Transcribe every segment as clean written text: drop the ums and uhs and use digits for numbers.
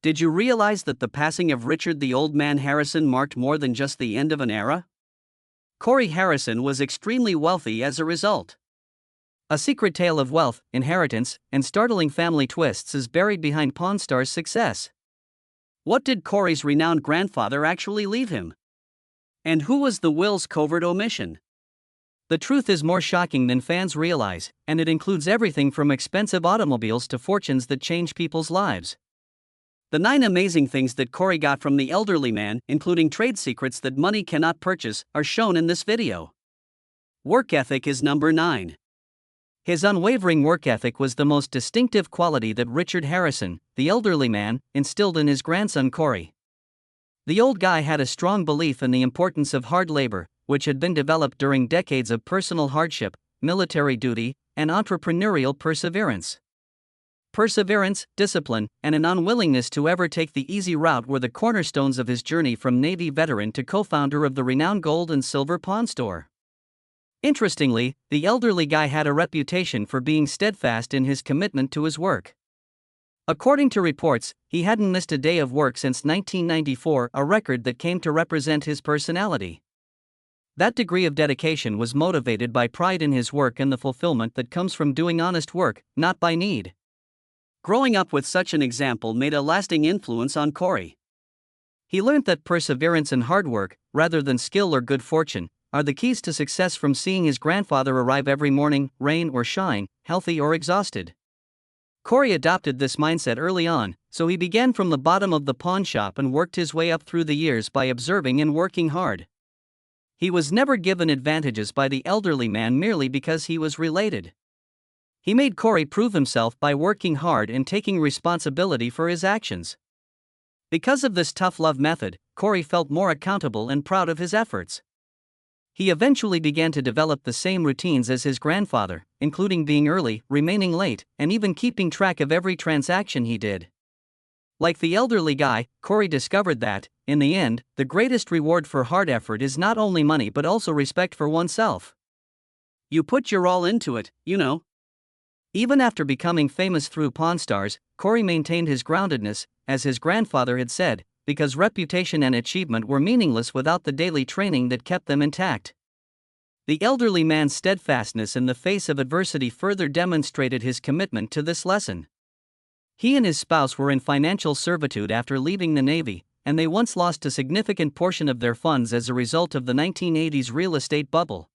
Did you realize that the passing of Richard the Old Man Harrison marked more than just the end of an era? Corey Harrison was extremely wealthy as a result. A secret tale of wealth, inheritance, and startling family twists is buried behind Pawn Star's success. What did Corey's renowned grandfather actually leave him? And who was the will's covert omission? The truth is more shocking than fans realize, and it includes everything from expensive automobiles to fortunes that change people's lives. The 9 amazing things that Corey got from the elderly man, including trade secrets that money cannot purchase, are shown in this video. Work ethic is number 9. His unwavering work ethic was the most distinctive quality that Richard Harrison, the elderly man, instilled in his grandson Corey. The old guy had a strong belief in the importance of hard labor, which had been developed during decades of personal hardship, military duty, and entrepreneurial perseverance. Perseverance, discipline, and an unwillingness to ever take the easy route were the cornerstones of his journey from Navy veteran to co-founder of the renowned gold and silver pawn store. Interestingly, the elderly guy had a reputation for being steadfast in his commitment to his work. According to reports, he hadn't missed a day of work since 1994, a record that came to represent his personality. That degree of dedication was motivated by pride in his work and the fulfillment that comes from doing honest work, not by need. Growing up with such an example made a lasting influence on Corey. He learned that perseverance and hard work, rather than skill or good fortune, are the keys to success, from seeing his grandfather arrive every morning, rain or shine, healthy or exhausted. Corey adopted this mindset early on, so he began from the bottom of the pawn shop and worked his way up through the years by observing and working hard. He was never given advantages by the elderly man merely because he was related. He made Corey prove himself by working hard and taking responsibility for his actions. Because of this tough love method, Corey felt more accountable and proud of his efforts. He eventually began to develop the same routines as his grandfather, including being early, remaining late, and even keeping track of every transaction he did. Like the elderly guy, Corey discovered that, in the end, the greatest reward for hard effort is not only money but also respect for oneself. You put your all into it, you know. Even after becoming famous through Pawn Stars, Corey maintained his groundedness, as his grandfather had said, because reputation and achievement were meaningless without the daily training that kept them intact. The elderly man's steadfastness in the face of adversity further demonstrated his commitment to this lesson. He and his spouse were in financial servitude after leaving the Navy, and they once lost a significant portion of their funds as a result of the 1980s real estate bubble.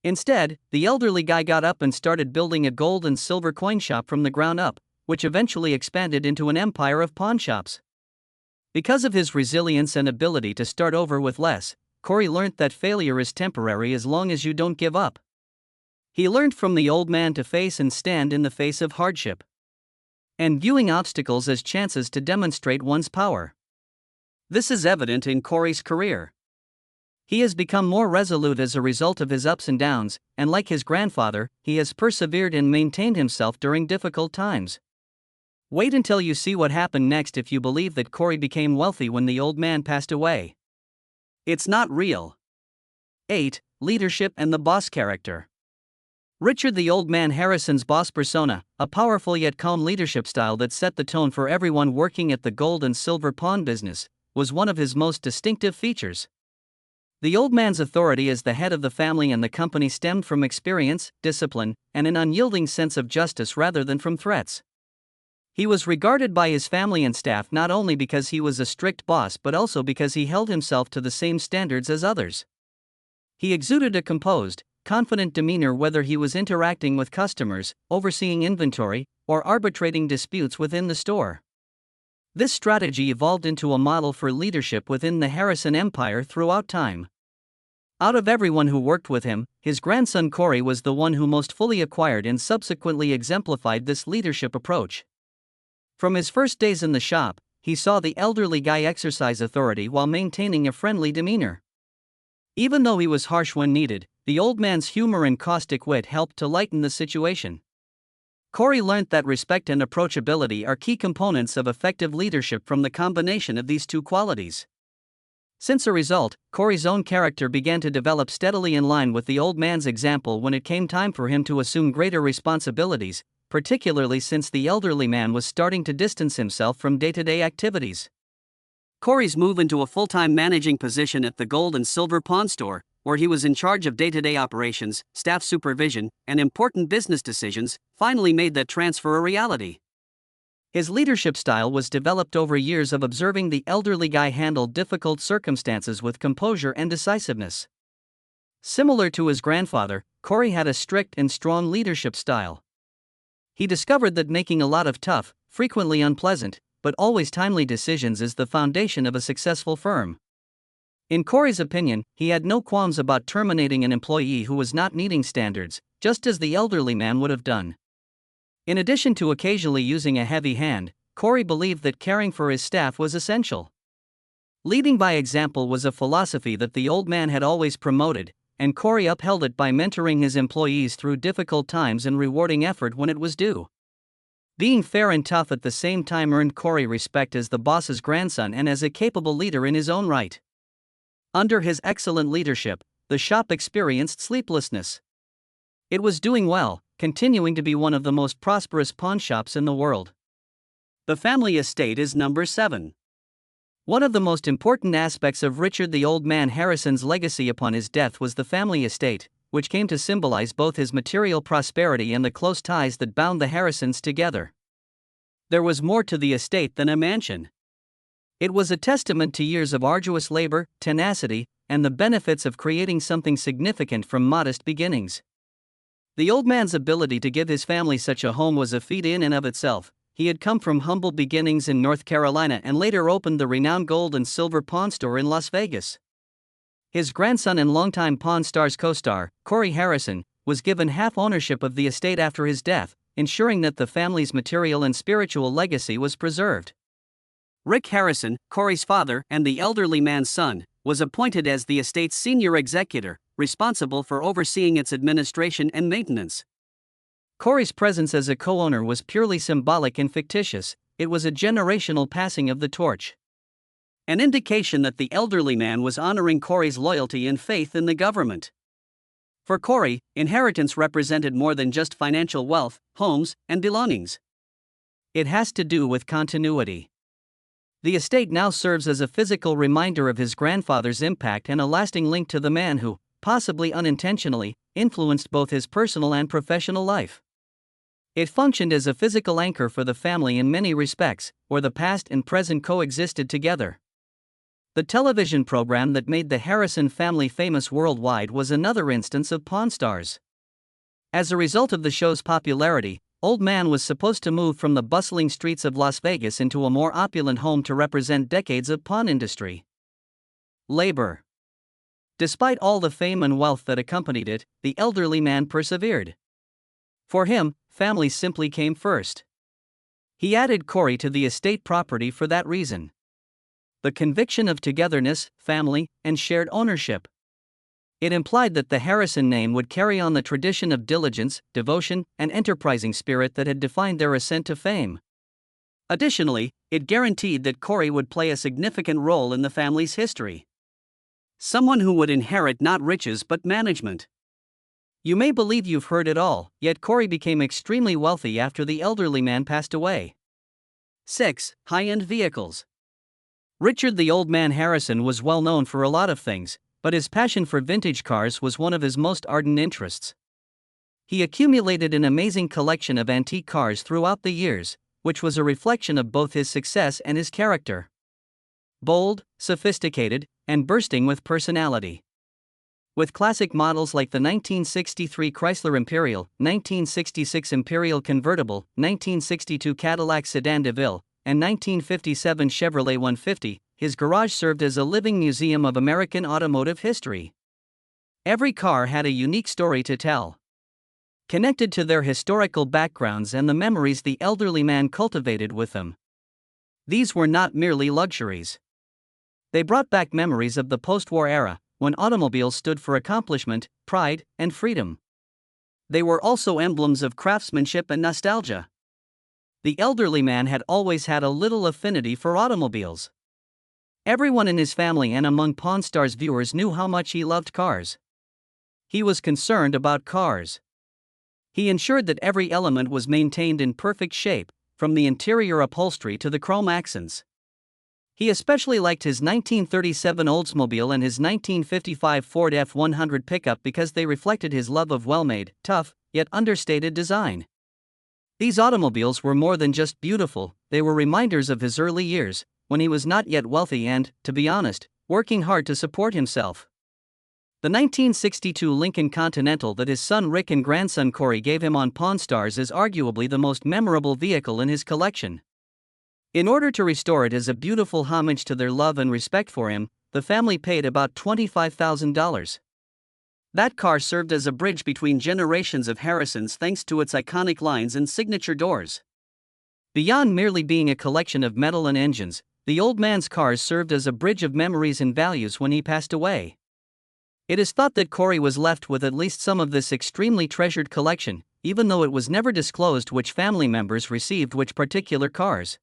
Instead, the elderly guy got up and started building a gold and silver coin shop from the ground up, which eventually expanded into an empire of pawn shops. Because of his resilience and ability to start over with less, Corey learned that failure is temporary as long as you don't give up. He learned from the old man to face and stand in the face of hardship, and viewing obstacles as chances to demonstrate one's power. This is evident in Corey's career. He has become more resolute as a result of his ups and downs, and like his grandfather, he has persevered and maintained himself during difficult times. Wait until you see what happened next if you believe that Corey became wealthy when the old man passed away. It's not real. 8. Leadership and the boss character. Richard the Old Man Harrison's boss persona, a powerful yet calm leadership style that set the tone for everyone working at the gold and silver pawn business, was one of his most distinctive features. The old man's authority as the head of the family and the company stemmed from experience, discipline, and an unyielding sense of justice rather than from threats. He was regarded by his family and staff not only because he was a strict boss but also because he held himself to the same standards as others. He exuded a composed, confident demeanor whether he was interacting with customers, overseeing inventory, or arbitrating disputes within the store. This strategy evolved into a model for leadership within the Harrison empire throughout time. Out of everyone who worked with him, his grandson Corey was the one who most fully acquired and subsequently exemplified this leadership approach. From his first days in the shop, he saw the elderly guy exercise authority while maintaining a friendly demeanor. Even though he was harsh when needed, the old man's humor and caustic wit helped to lighten the situation. Corey learned that respect and approachability are key components of effective leadership from the combination of these two qualities. Since a result, Corey's own character began to develop steadily in line with the old man's example when it came time for him to assume greater responsibilities, particularly since the elderly man was starting to distance himself from day-to-day activities. Corey's move into a full-time managing position at the gold and silver pawn store, where he was in charge of day-to-day operations, staff supervision, and important business decisions, finally made that transfer a reality. His leadership style was developed over years of observing the elderly guy handle difficult circumstances with composure and decisiveness. Similar to his grandfather, Corey had a strict and strong leadership style. He discovered that making a lot of tough, frequently unpleasant, but always timely decisions is the foundation of a successful firm. In Corey's opinion, he had no qualms about terminating an employee who was not meeting standards, just as the elderly man would have done. In addition to occasionally using a heavy hand, Corey believed that caring for his staff was essential. Leading by example was a philosophy that the old man had always promoted, and Corey upheld it by mentoring his employees through difficult times and rewarding effort when it was due. Being fair and tough at the same time earned Corey respect as the boss's grandson and as a capable leader in his own right. Under his excellent leadership, the shop experienced sleeplessness. It was doing well, continuing to be one of the most prosperous pawn shops in the world. The family estate is number 7. One of the most important aspects of Richard the Old Man Harrison's legacy upon his death was the family estate, which came to symbolize both his material prosperity and the close ties that bound the Harrisons together. There was more to the estate than a mansion. It was a testament to years of arduous labor, tenacity, and the benefits of creating something significant from modest beginnings. The old man's ability to give his family such a home was a feat in and of itself. He had come from humble beginnings in North Carolina and later opened the renowned gold and silver pawn store in Las Vegas. His grandson and longtime Pawn Stars co-star, Corey Harrison, was given half ownership of the estate after his death, ensuring that the family's material and spiritual legacy was preserved. Rick Harrison, Corey's father and the elderly man's son, was appointed as the estate's senior executor, responsible for overseeing its administration and maintenance. Corey's presence as a co-owner was purely symbolic and fictitious. It was a generational passing of the torch. An indication that the elderly man was honoring Corey's loyalty and faith in the government. For Corey, inheritance represented more than just financial wealth, homes, and belongings. It has to do with continuity. The estate now serves as a physical reminder of his grandfather's impact and a lasting link to the man who, possibly unintentionally, influenced both his personal and professional life. It functioned as a physical anchor for the family in many respects, where the past and present coexisted together. The television program that made the Harrison family famous worldwide was another instance of Pawn Stars. As a result of the show's popularity, Old Man was supposed to move from the bustling streets of Las Vegas into a more opulent home to represent decades of pawn industry. Labor. Despite all the fame and wealth that accompanied it, the elderly man persevered. For him, family simply came first. He added Corey to the estate property for that reason. The conviction of togetherness, family, and shared ownership. It implied that the Harrison name would carry on the tradition of diligence, devotion, and enterprising spirit that had defined their ascent to fame. Additionally, it guaranteed that Corey would play a significant role in the family's history. Someone who would inherit not riches but management. You may believe you've heard it all, yet Corey became extremely wealthy after the elderly man passed away. 6. High-end vehicles. Richard the Old Man Harrison was well known for a lot of things, but his passion for vintage cars was one of his most ardent interests. He accumulated an amazing collection of antique cars throughout the years, which was a reflection of both his success and his character. Bold, sophisticated, and bursting with personality. With classic models like the 1963 Chrysler Imperial, 1966 Imperial Convertible, 1962 Cadillac Sedan DeVille, and 1957 Chevrolet 150, his garage served as a living museum of American automotive history. Every car had a unique story to tell, connected to their historical backgrounds and the memories the elderly man cultivated with them. These were not merely luxuries. They brought back memories of the post-war era, when automobiles stood for accomplishment, pride, and freedom. They were also emblems of craftsmanship and nostalgia. The elderly man had always had a little affinity for automobiles. Everyone in his family and among Pawn Stars viewers knew how much he loved cars. He was concerned about cars. He ensured that every element was maintained in perfect shape, from the interior upholstery to the chrome accents. He especially liked his 1937 Oldsmobile and his 1955 Ford F-100 pickup because they reflected his love of well-made, tough, yet understated design. These automobiles were more than just beautiful, they were reminders of his early years, when he was not yet wealthy and, to be honest, working hard to support himself. The 1962 Lincoln Continental that his son Rick and grandson Corey gave him on Pawn Stars is arguably the most memorable vehicle in his collection. In order to restore it as a beautiful homage to their love and respect for him, the family paid about $25,000. That car served as a bridge between generations of Harrisons thanks to its iconic lines and signature doors. Beyond merely being a collection of metal and engines, the old man's cars served as a bridge of memories and values when he passed away. It is thought that Corey was left with at least some of this extremely treasured collection, even though it was never disclosed which family members received which particular cars.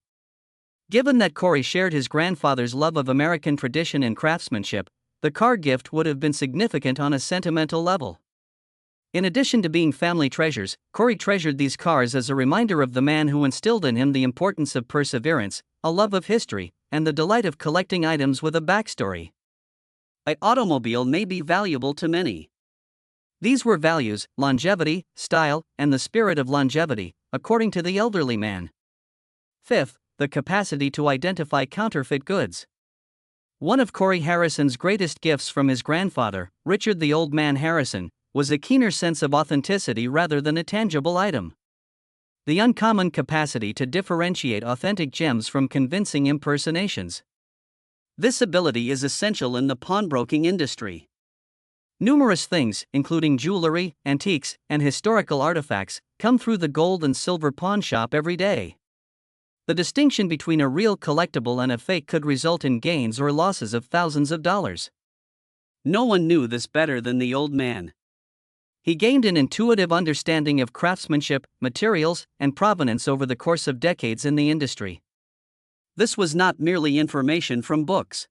Given that Corey shared his grandfather's love of American tradition and craftsmanship, the car gift would have been significant on a sentimental level. In addition to being family treasures, Corey treasured these cars as a reminder of the man who instilled in him the importance of perseverance, a love of history, and the delight of collecting items with a backstory. An automobile may be valuable to many. These were values, longevity, style, and the spirit of longevity, according to the elderly man. Fifth, the capacity to identify counterfeit goods. One of Corey Harrison's greatest gifts from his grandfather, Richard the Old Man Harrison, was a keener sense of authenticity rather than a tangible item. The uncommon capacity to differentiate authentic gems from convincing impersonations. This ability is essential in the pawnbroking industry. Numerous things, including jewelry, antiques, and historical artifacts, come through the gold and silver pawn shop every day. The distinction between a real collectible and a fake could result in gains or losses of thousands of dollars. No one knew this better than the old man. He gained an intuitive understanding of craftsmanship, materials, and provenance over the course of decades in the industry. This was not merely information from books.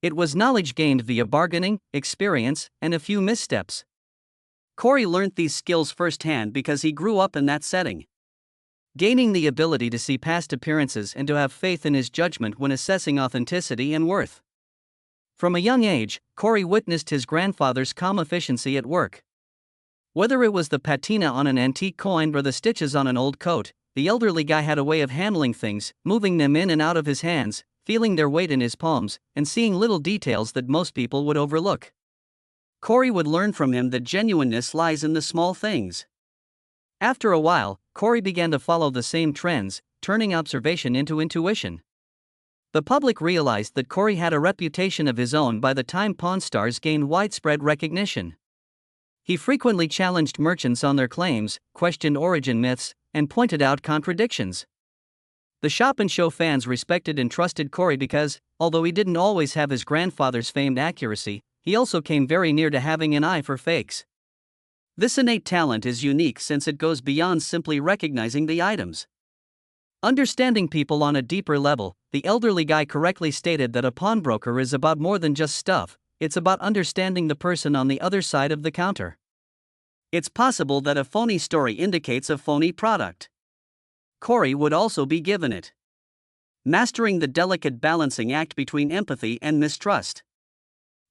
It was knowledge gained via bargaining, experience, and a few missteps. Corey learned these skills firsthand because he grew up in that setting. Gaining the ability to see past appearances and to have faith in his judgment when assessing authenticity and worth. From a young age, Corey witnessed his grandfather's calm efficiency at work. Whether it was the patina on an antique coin or the stitches on an old coat, the elderly guy had a way of handling things, moving them in and out of his hands, feeling their weight in his palms, and seeing little details that most people would overlook. Corey would learn from him that genuineness lies in the small things. After a while, Corey began to follow the same trends, turning observation into intuition. The public realized that Corey had a reputation of his own by the time Pawn Stars gained widespread recognition. He frequently challenged merchants on their claims, questioned origin myths, and pointed out contradictions. The shop and show fans respected and trusted Corey because, although he didn't always have his grandfather's famed accuracy, he also came very near to having an eye for fakes. This innate talent is unique since it goes beyond simply recognizing the items. Understanding people on a deeper level, the elderly guy correctly stated that a pawnbroker is about more than just stuff, it's about understanding the person on the other side of the counter. It's possible that a phony story indicates a phony product. Corey would also be given it. Mastering the delicate balancing act between empathy and mistrust.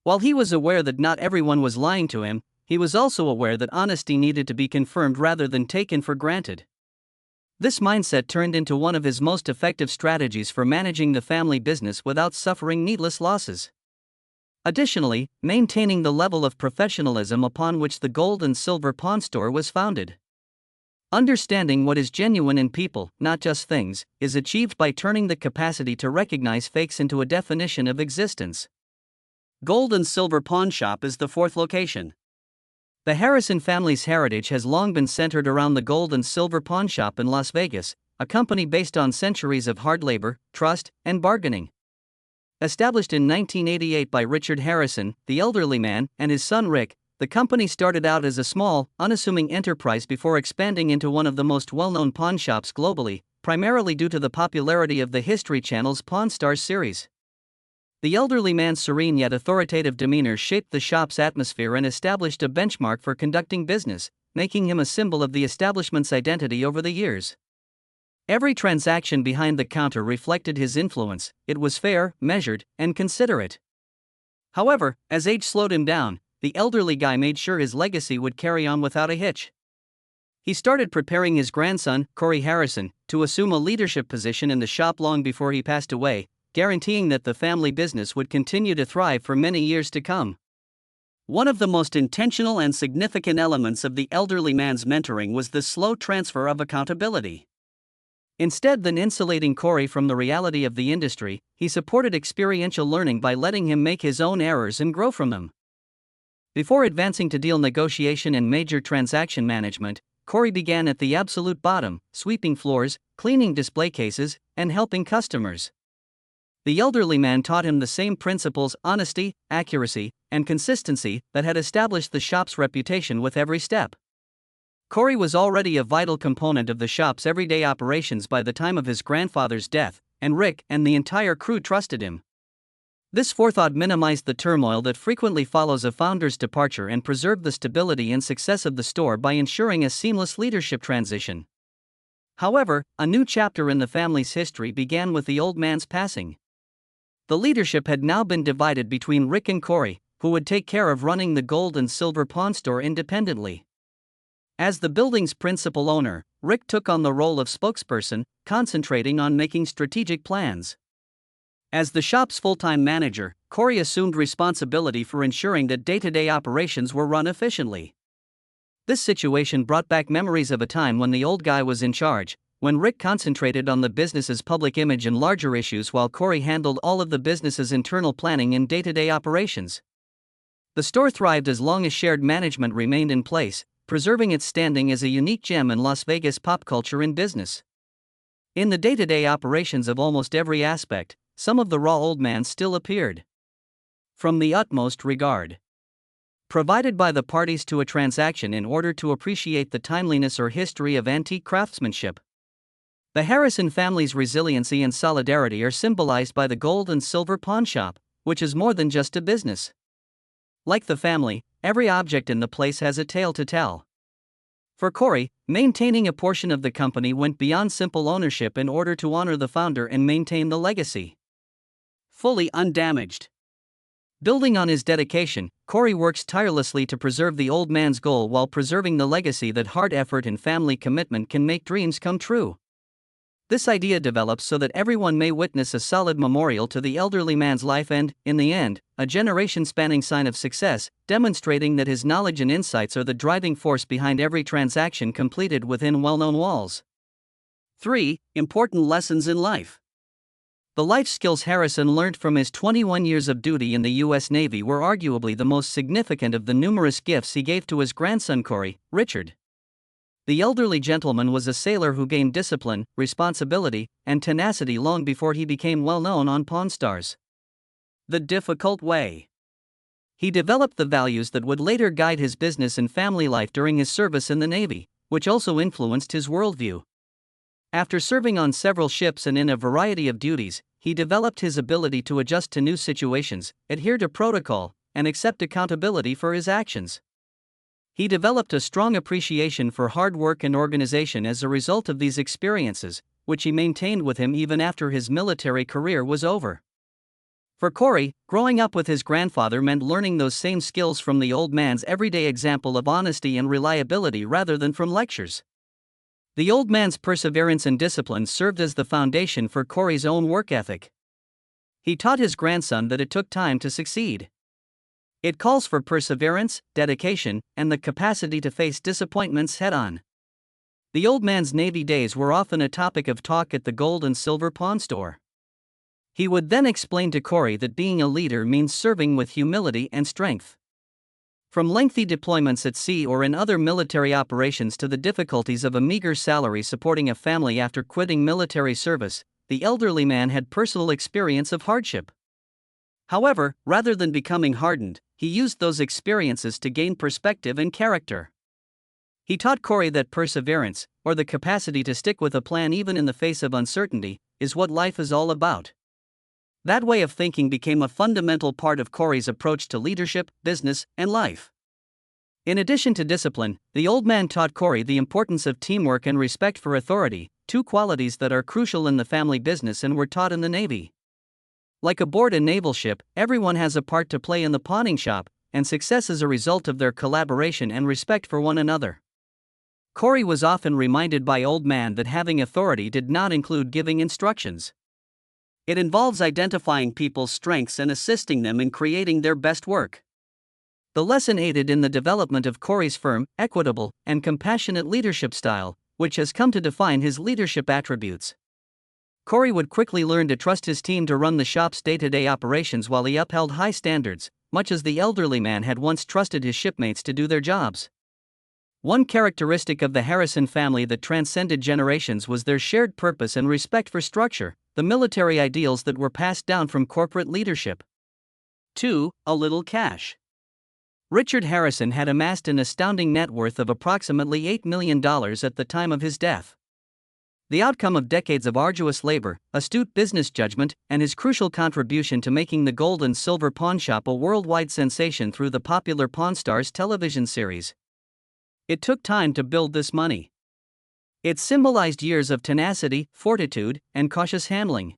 While he was aware that not everyone was lying to him, he was also aware that honesty needed to be confirmed rather than taken for granted. This mindset turned into one of his most effective strategies for managing the family business without suffering needless losses. Additionally, maintaining the level of professionalism upon which the gold and silver pawn store was founded. Understanding what is genuine in people, not just things, is achieved by turning the capacity to recognize fakes into a definition of existence. Gold and Silver Pawn Shop is the fourth location. The Harrison family's heritage has long been centered around the Gold and Silver Pawn Shop in Las Vegas, a company based on centuries of hard labor, trust, and bargaining. Established in 1988 by Richard Harrison, the elderly man, and his son Rick, the company started out as a small, unassuming enterprise before expanding into one of the most well-known pawn shops globally, primarily due to the popularity of the History Channel's Pawn Stars series. The elderly man's serene yet authoritative demeanor shaped the shop's atmosphere and established a benchmark for conducting business, making him a symbol of the establishment's identity over the years. Every transaction behind the counter reflected his influence. It was fair, measured, and considerate. However, as age slowed him down, the elderly guy made sure his legacy would carry on without a hitch. He started preparing his grandson, Corey Harrison, to assume a leadership position in the shop long before he passed away, guaranteeing that the family business would continue to thrive for many years to come. One of the most intentional and significant elements of the elderly man's mentoring was the slow transfer of accountability. Instead than insulating Corey from the reality of the industry, he supported experiential learning by letting him make his own errors and grow from them. Before advancing to deal negotiation and major transaction management, Corey began at the absolute bottom, sweeping floors, cleaning display cases, and helping customers. The elderly man taught him the same principles: honesty, accuracy, and consistency that had established the shop's reputation with every step. Corey was already a vital component of the shop's everyday operations by the time of his grandfather's death, and Rick and the entire crew trusted him. This forethought minimized the turmoil that frequently follows a founder's departure and preserved the stability and success of the store by ensuring a seamless leadership transition. However, a new chapter in the family's history began with the old man's passing. The leadership had now been divided between Rick and Corey, who would take care of running the gold and silver pawn store independently. As the building's principal owner, Rick took on the role of spokesperson, concentrating on making strategic plans. As the shop's full-time manager, Corey assumed responsibility for ensuring that day-to-day operations were run efficiently. This situation brought back memories of a time when the old guy was in charge, when Rick concentrated on the business's public image and larger issues while Corey handled all of the business's internal planning and day-to-day operations. The store thrived as long as shared management remained in place, preserving its standing as a unique gem in Las Vegas pop culture and business. In the day-to-day operations of almost every aspect, some of the raw old man still appeared. From the utmost regard provided by the parties to a transaction in order to appreciate the timeliness or history of antique craftsmanship. The Harrison family's resiliency and solidarity are symbolized by the gold and silver pawn shop, which is more than just a business. Like the family, every object in the place has a tale to tell. For Corey, maintaining a portion of the company went beyond simple ownership in order to honor the founder and maintain the legacy. Fully undamaged. Building on his dedication, Corey works tirelessly to preserve the old man's goal while preserving the legacy that hard effort and family commitment can make dreams come true. This idea develops so that everyone may witness a solid memorial to the elderly man's life and, in the end, a generation-spanning sign of success, demonstrating that his knowledge and insights are the driving force behind every transaction completed within well-known walls. 3. Important lessons in life. The life skills Harrison learned from his 21 years of duty in the U.S. Navy were arguably the most significant of the numerous gifts he gave to his grandson Corey, Richard. The elderly gentleman was a sailor who gained discipline, responsibility, and tenacity long before he became well known on Pawn Stars. The difficult way. He developed the values that would later guide his business and family life during his service in the Navy, which also influenced his worldview. After serving on several ships and in a variety of duties, he developed his ability to adjust to new situations, adhere to protocol, and accept accountability for his actions. He developed a strong appreciation for hard work and organization as a result of these experiences, which he maintained with him even after his military career was over. For Corey, growing up with his grandfather meant learning those same skills from the old man's everyday example of honesty and reliability rather than from lectures. The old man's perseverance and discipline served as the foundation for Corey's own work ethic. He taught his grandson that it took time to succeed. It calls for perseverance, dedication, and the capacity to face disappointments head-on. The old man's Navy days were often a topic of talk at the gold and silver pawn store. He would then explain to Corey that being a leader means serving with humility and strength. From lengthy deployments at sea or in other military operations to the difficulties of a meager salary supporting a family after quitting military service, the elderly man had personal experience of hardship. However, rather than becoming hardened, he used those experiences to gain perspective and character. He taught Corey that perseverance, or the capacity to stick with a plan even in the face of uncertainty, is what life is all about. That way of thinking became a fundamental part of Corey's approach to leadership, business, and life. In addition to discipline, the old man taught Corey the importance of teamwork and respect for authority, two qualities that are crucial in the family business and were taught in the Navy. Like aboard a naval ship, everyone has a part to play in the pawning shop, and success is a result of their collaboration and respect for one another. Corey was often reminded by Old Man that having authority did not include giving instructions. It involves identifying people's strengths and assisting them in creating their best work. The lesson aided in the development of Corey's firm, equitable, and compassionate leadership style, which has come to define his leadership attributes. Corey would quickly learn to trust his team to run the shop's day-to-day operations while he upheld high standards, much as the elderly man had once trusted his shipmates to do their jobs. One characteristic of the Harrison family that transcended generations was their shared purpose and respect for structure, the military ideals that were passed down from corporate leadership. 2. A little cash. Richard Harrison had amassed an astounding net worth of approximately $8 million at the time of his death. The outcome of decades of arduous labor, astute business judgment, and his crucial contribution to making the gold and silver pawn shop a worldwide sensation through the popular Pawn Stars television series. It took time to build this money. It symbolized years of tenacity, fortitude, and cautious handling.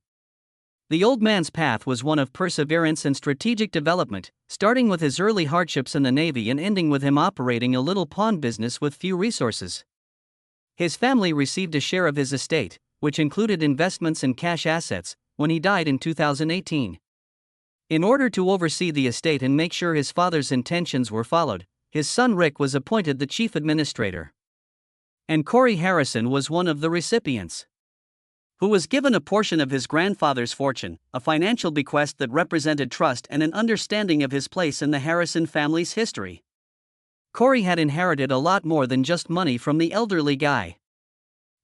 The old man's path was one of perseverance and strategic development, starting with his early hardships in the Navy and ending with him operating a little pawn business with few resources. His family received a share of his estate, which included investments and cash assets, when he died in 2018. In order to oversee the estate and make sure his father's intentions were followed, his son Rick was appointed the chief administrator. And Corey Harrison was one of the recipients, who was given a portion of his grandfather's fortune, a financial bequest that represented trust and an understanding of his place in the Harrison family's history. Corey had inherited a lot more than just money from the elderly guy.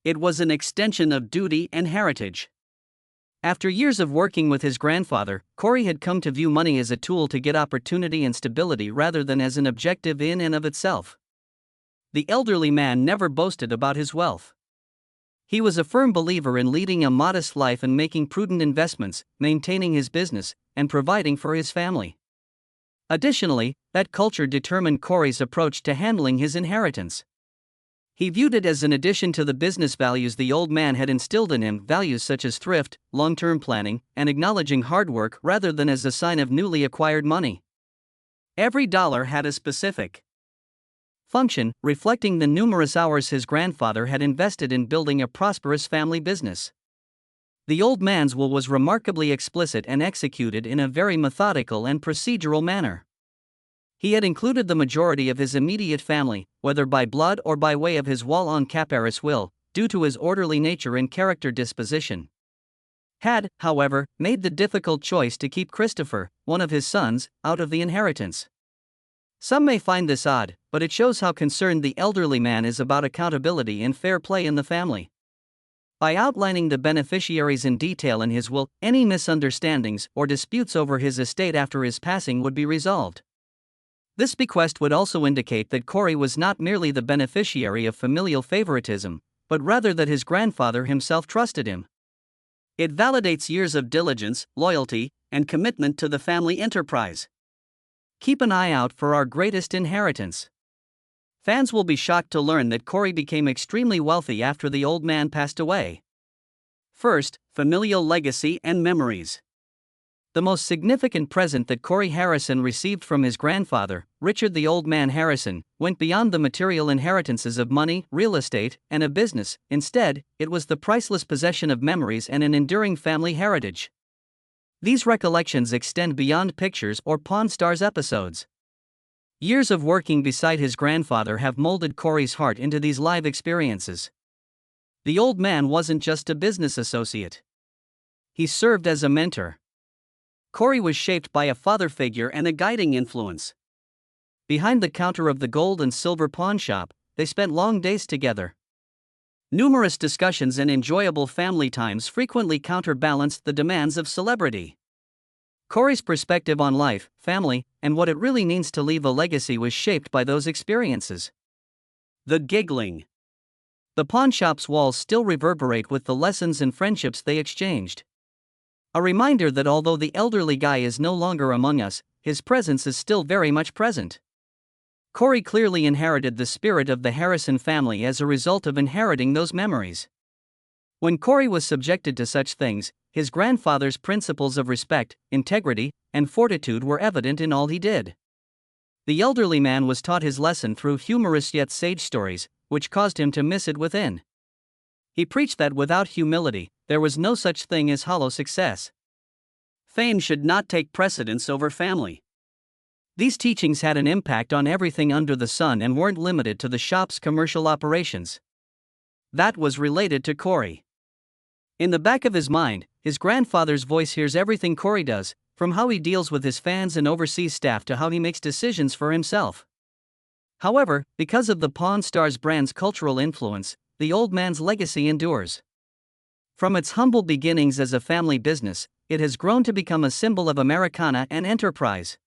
It was an extension of duty and heritage. After years of working with his grandfather, Corey had come to view money as a tool to get opportunity and stability rather than as an objective in and of itself. The elderly man never boasted about his wealth. He was a firm believer in leading a modest life and making prudent investments, maintaining his business, and providing for his family. Additionally, that culture determined Corey's approach to handling his inheritance. He viewed it as an addition to the business values the old man had instilled in him, values such as thrift, long-term planning, and acknowledging hard work rather than as a sign of newly acquired money. Every dollar had a specific function, reflecting the numerous hours his grandfather had invested in building a prosperous family business. The old man's will was remarkably explicit and executed in a very methodical and procedural manner. He had included the majority of his immediate family, whether by blood or by way of his wall-on caparis will, due to his orderly nature and character disposition. Had, however, made the difficult choice to keep Christopher, one of his sons, out of the inheritance. Some may find this odd, but it shows how concerned the elderly man is about accountability and fair play in the family. By outlining the beneficiaries in detail in his will, any misunderstandings or disputes over his estate after his passing would be resolved. This bequest would also indicate that Corey was not merely the beneficiary of familial favoritism, but rather that his grandfather himself trusted him. It validates years of diligence, loyalty, and commitment to the family enterprise. Keep an eye out for our greatest inheritance. Fans will be shocked to learn that Corey became extremely wealthy after the old man passed away. First, familial legacy and memories. The most significant present that Corey Harrison received from his grandfather, Richard the Old Man Harrison, went beyond the material inheritances of money, real estate, and a business. Instead, it was the priceless possession of memories and an enduring family heritage. These recollections extend beyond pictures or Pawn Stars episodes. Years of working beside his grandfather have molded Corey's heart into these live experiences. The old man wasn't just a business associate. He served as a mentor. Corey was shaped by a father figure and a guiding influence. Behind the counter of the gold and silver pawn shop, they spent long days together. Numerous discussions and enjoyable family times frequently counterbalanced the demands of celebrity. Corey's perspective on life, family, and what it really means to leave a legacy was shaped by those experiences. The giggling. The pawn shop's walls still reverberate with the lessons and friendships they exchanged. A reminder that although the elderly guy is no longer among us, his presence is still very much present. Corey clearly inherited the spirit of the Harrison family as a result of inheriting those memories. When Corey was subjected to such things, his grandfather's principles of respect, integrity, and fortitude were evident in all he did. The elderly man was taught his lesson through humorous yet sage stories, which caused him to miss it within. He preached that without humility, there was no such thing as hollow success. Fame should not take precedence over family. These teachings had an impact on everything under the sun and weren't limited to the shop's commercial operations. That was related to Corey. In the back of his mind, his grandfather's voice hears everything Corey does, from how he deals with his fans and overseas staff to how he makes decisions for himself. However, because of the Pawn Stars brand's cultural influence, the old man's legacy endures. From its humble beginnings as a family business, it has grown to become a symbol of Americana and enterprise.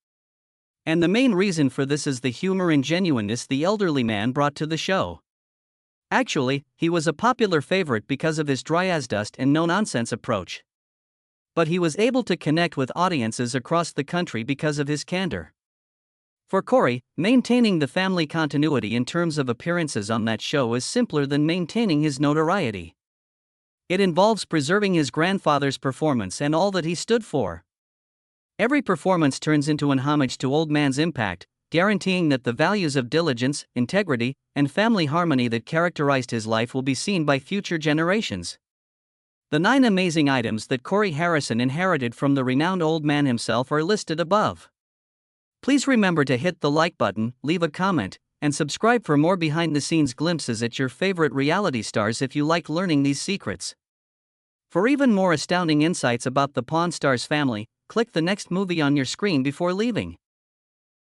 And the main reason for this is the humor and genuineness the elderly man brought to the show. Actually, he was a popular favorite because of his dry-as-dust and no-nonsense approach. But he was able to connect with audiences across the country because of his candor. For Corey, maintaining the family continuity in terms of appearances on that show is simpler than maintaining his notoriety. It involves preserving his grandfather's performance and all that he stood for. Every performance turns into an homage to old man's impact, guaranteeing that the values of diligence, integrity, and family harmony that characterized his life will be seen by future generations. The 9 amazing items that Corey Harrison inherited from the renowned old man himself are listed above. Please remember to hit the like button, leave a comment, and subscribe for more behind-the-scenes glimpses at your favorite reality stars if you like learning these secrets. For even more astounding insights about the Pawn Stars family, click the next movie on your screen before leaving.